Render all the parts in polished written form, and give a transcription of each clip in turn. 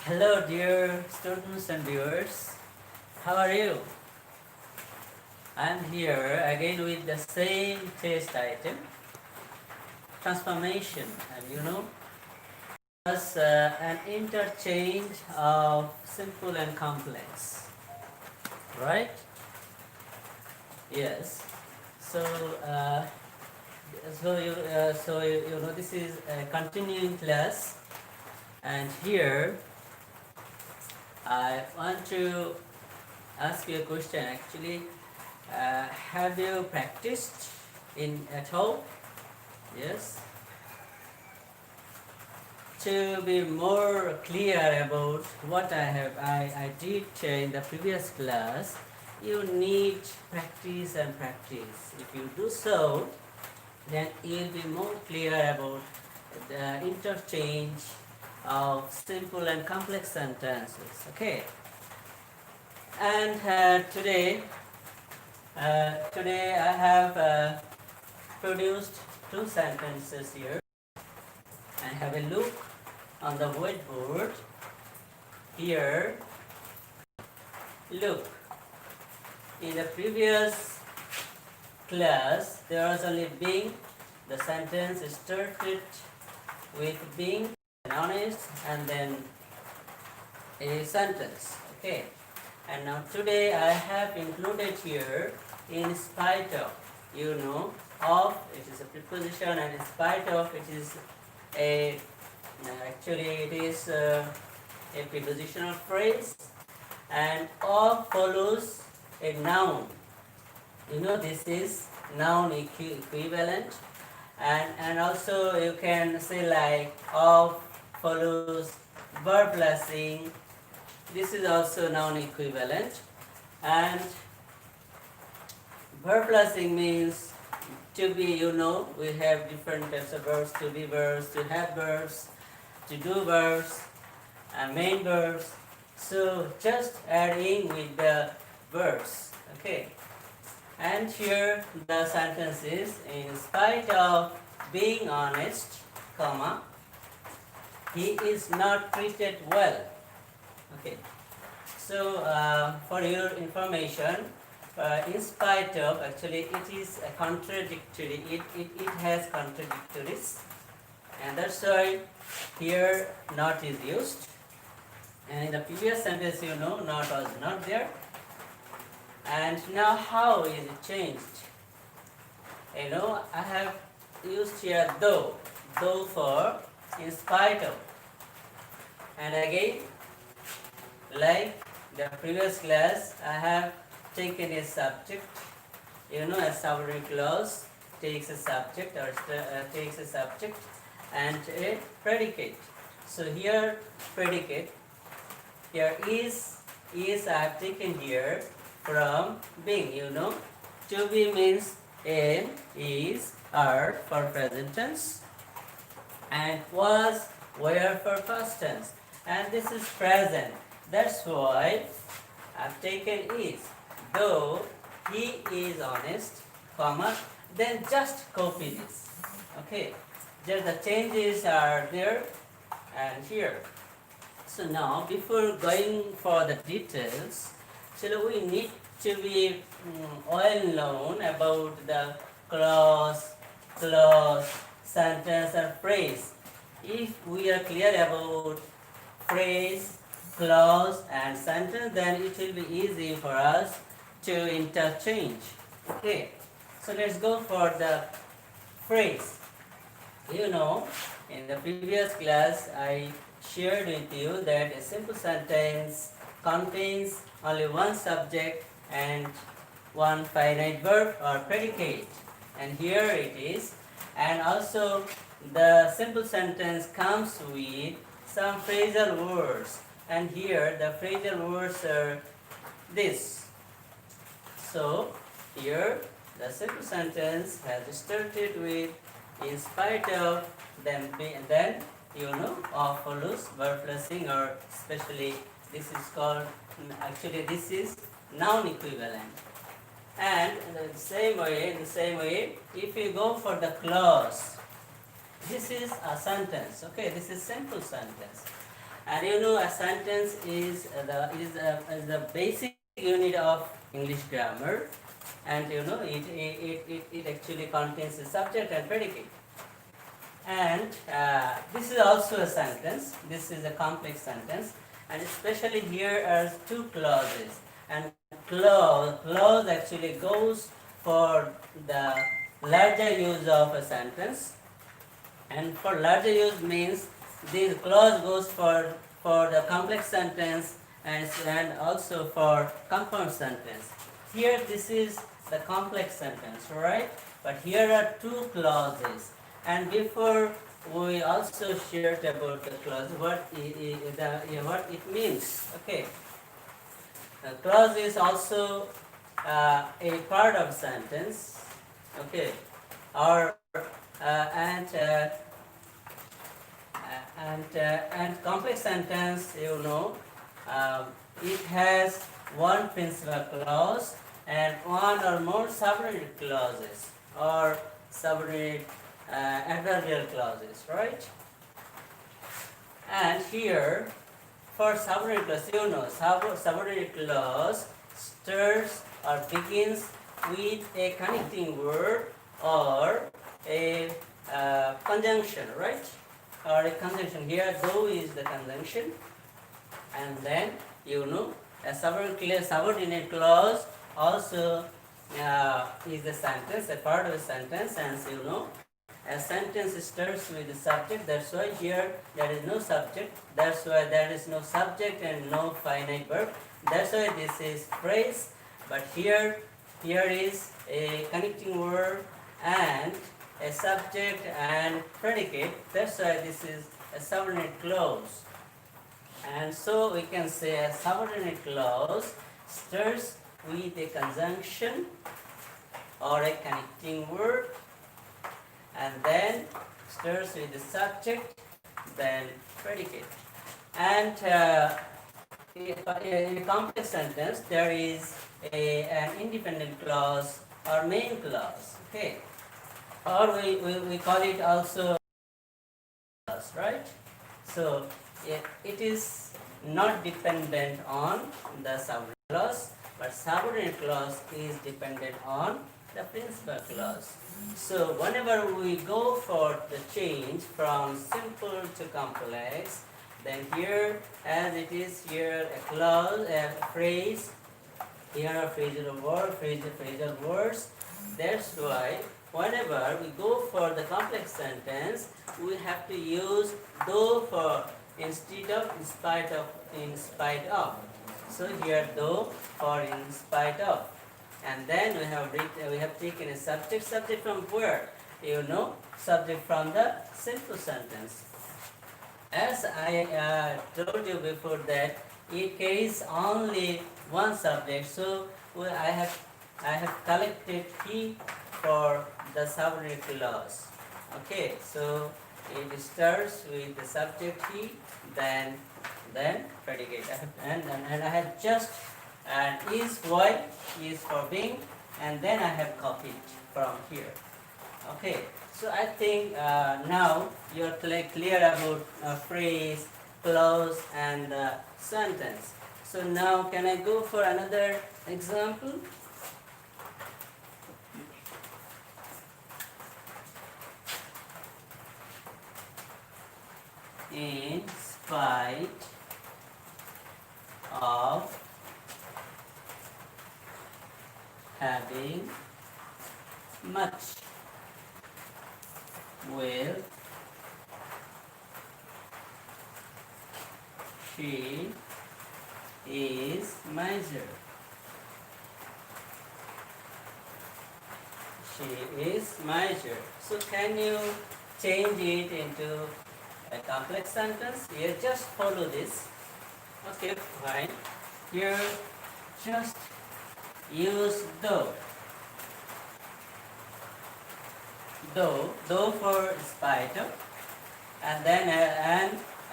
Hello, dear students and viewers. How are you? I'm here again with the same test item, transformation, and as an interchange of simple and complex, right? Yes. So, uh, so this is a continuing class, and here I want to ask you a question. Actually, have you practiced in at home? Yes. To be more clear about what I did in the previous class, you need practice and practice. If you do so, then you'll be more clear about the interchange of simple and complex sentences. Okay. And today I have produced two sentences here. And have a look on the whiteboard. Here, look. In the previous class, there was only being. The sentence started with being honest and then a sentence. Okay. And now today I have included here in spite of. Of, it is a preposition, and in spite of, it is a prepositional phrase, and of follows a noun. This is noun equivalent, and also you can say like of follows verb blessing. This is also noun equivalent, and verb blessing means to be. We have different types of verbs: to be verbs, to have verbs, to do verbs, and main verbs. So just adding with the verbs. Okay. And here the sentence is: in spite of being honest, comma, he is not treated well. Okay. So for your information, in spite of, actually it is a contradictory. It has contradictories, and that's why here not is used. And in the previous sentence, not was not there. And now how is it changed? I have used here though for in spite of. And again, like the previous class, I have taken a subject. A subordinate clause takes a subject or takes a subject and a predicate. So here predicate, here is I have taken here from being. To be means am, is, are for present tense, and was, were for past tense, and this is present. That's why I've taken is. Though he is honest, comma, then just copy this. Okay, just the changes are there and here. So now, before going for the details, so we need to be well known about the clause, sentence, and phrase. If we are clear about phrase, clause, and sentence, then it will be easy for us to interchange. Okay, so let's go for the phrase. In the previous class, I shared with you that a simple sentence contains only one subject and one finite verb or predicate, and here it is. And also the simple sentence comes with some phrasal words, and here the phrasal words are this. So here the simple sentence has started with in spite of, then of follows verb blessing, or especially this is called, actually this is noun equivalent. And in the same way, if you go for the clause, this is a sentence. Okay, this is simple sentence. And you know, a sentence is the basic unit of English grammar, and you know it actually contains a subject and predicate. And this is also a sentence. This is a complex sentence, and especially here are two clauses. And clause actually goes for the larger use of a sentence, and for larger use means this clause goes for the complex sentence and also for compound sentence. Here this is the complex sentence, right? But here are two clauses, and before we also shared about the clause what it means. Okay, the clause is also a part of sentence. Okay, or and and complex sentence, you know, it has one principal clause and one or more subordinate clauses or subordinate adverbial clauses, right? And here for subordinate clause, you know, subordinate clause starts or begins with a connecting word or a conjunction, right? Or a conjunction. Here though is the conjunction, and then you know a subordinate clause also is the sentence, a part of a sentence, and you know a sentence starts with the subject. That's why here there is no subject. That's why there is no subject and no finite verb. That's why this is phrase. But here is a connecting word and a subject and predicate. That's why this is a subordinate clause. And so we can say a subordinate clause starts with a conjunction or a connecting word, and then starts with the subject, then predicate. And in a complex sentence, there is an independent clause or main clause. Okay, or we call it also clause, right? So it is not dependent on the subordinate clause, but subordinate clause is dependent on the principal clause. So whenever we go for the change from simple to complex, then here as it is here a clause, a phrase, here are phrasal words. That's why whenever we go for the complex sentence, we have to use though for instead of, in spite of. So here though for in spite of. And then we have taken a subject from where? You know, subject from the simple sentence. As I told you before that it carries only one subject, so I have collected he for the subordinate clause. Okay, so it starts with the subject he, then predicate, and I have just is why is for being, and then I have copied from here. Okay, so I think now you're clear about phrase, clause, and sentence. So now can I go for another example? In spite of having much wealth, she is miser. She is miser. So can you change it into a complex sentence? Here just follow this. Okay, fine. Here just use though. Though for spite of, and then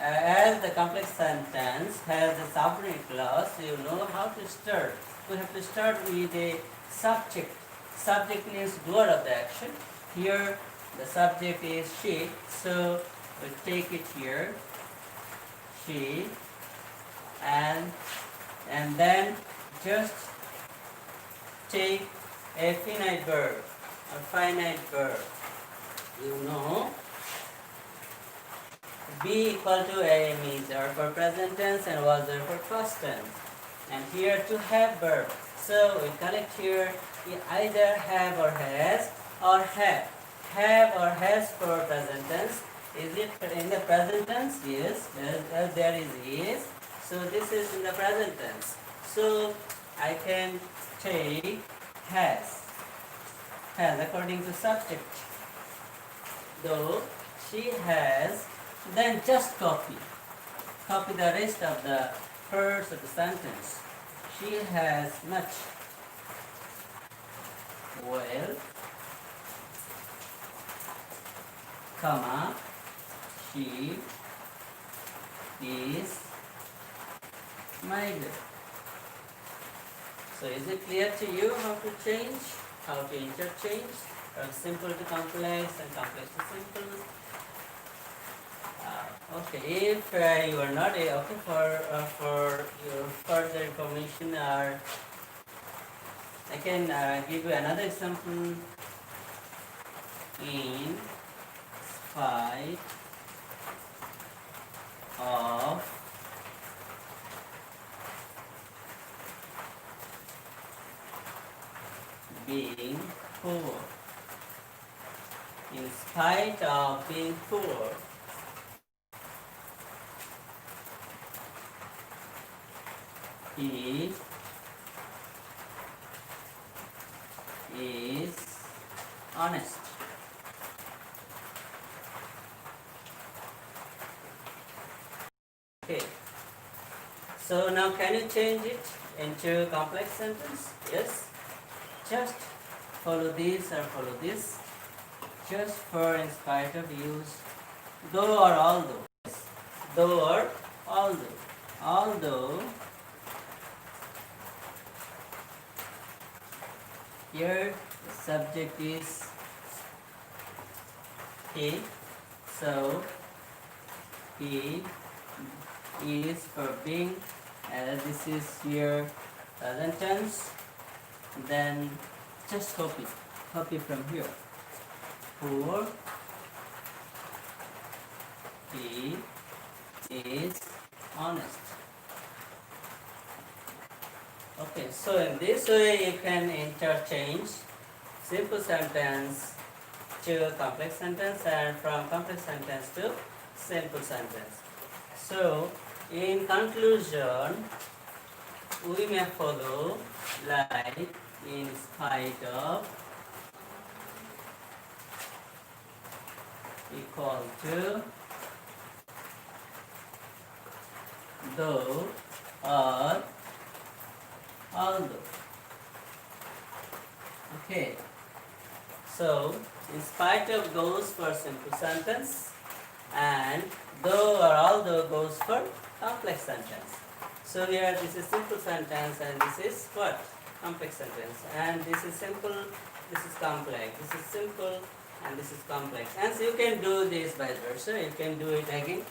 as the complex sentence has a subordinate clause, you know how to start. We have to start with a subject. Subject means doer of the action. Here the subject is she, so we take it here, she, and then just take a finite verb or finite verb. You know, be equal to am is are for present tense and was are for past tense. And here to have verb. So we collect here either have or has or have. Have or has for present tense. Is it in the present tense? Yes. There is. So this is in the present tense. So I can take has. Has according to subject. Though she has, then just copy the rest of the first of the sentence. She has much. Well, comma, she is migrant. So is it clear to you how to change, how to interchange from simple to complex and complex to simple? Okay, if you are not okay for your further information, or I can give you another example. In spite of being poor. In spite of being poor, he is honest. Okay. So now can you change it into complex sentence? Yes. Just follow this or follow this. Just for in spite of use though or although. Yes. Though or although. Although here the subject is he, so he is for being, this is your present tense, then just copy from here. Poor, he is honest. Okay, so in this way you can interchange simple sentence to complex sentence and from complex sentence to simple sentence. So in conclusion, we may follow like in spite of equal to though or although. Okay, so in spite of goes for simple sentence and though or although goes for complex sentence. So here this is simple sentence and this is what? Complex sentence. And this is simple, this is complex. This is simple and this is complex. And so you can do this vice versa. You can do it again.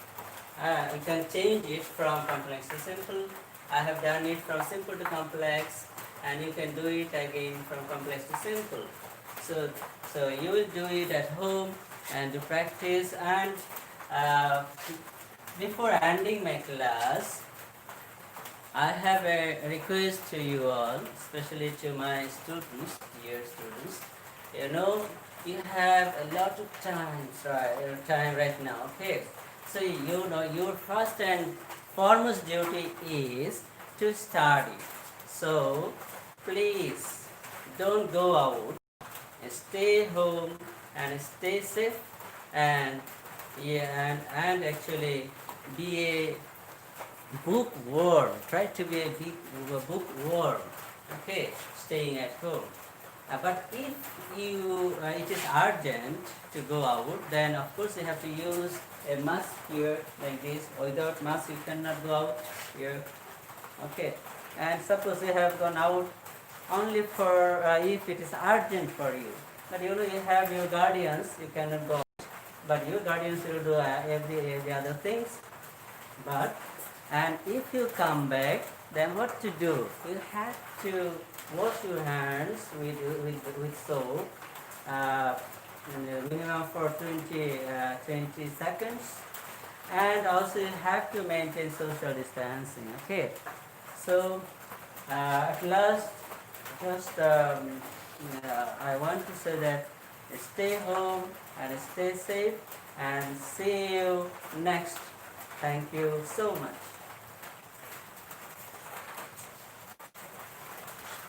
You can change it from complex to simple. I have done it from simple to complex, and you can do it again from complex to simple. So you will do it at home and do practice. And before ending my class, I have a request to you all, especially to my students, dear students. You know, you have a lot of time right now. Okay, so you know your first and foremost duty is to study. So please don't go out, stay home and stay safe, and and actually be a bookworm. Try to be a bookworm. Okay, staying at home. But if it is urgent to go out, then of course you have to use a mask here like this. Without mask you cannot go out here. Okay, and suppose you have gone out only for if it is urgent for you. But you know, you have your guardians, you cannot go. But your guardians will do every other things. But and if you come back, then what to do? You have to wash your hands with soap, uh, minimum for 20 seconds, and also you have to maintain social distancing. Okay, so at last, just I want to say that stay home and stay safe, and see you next. Thank you so much.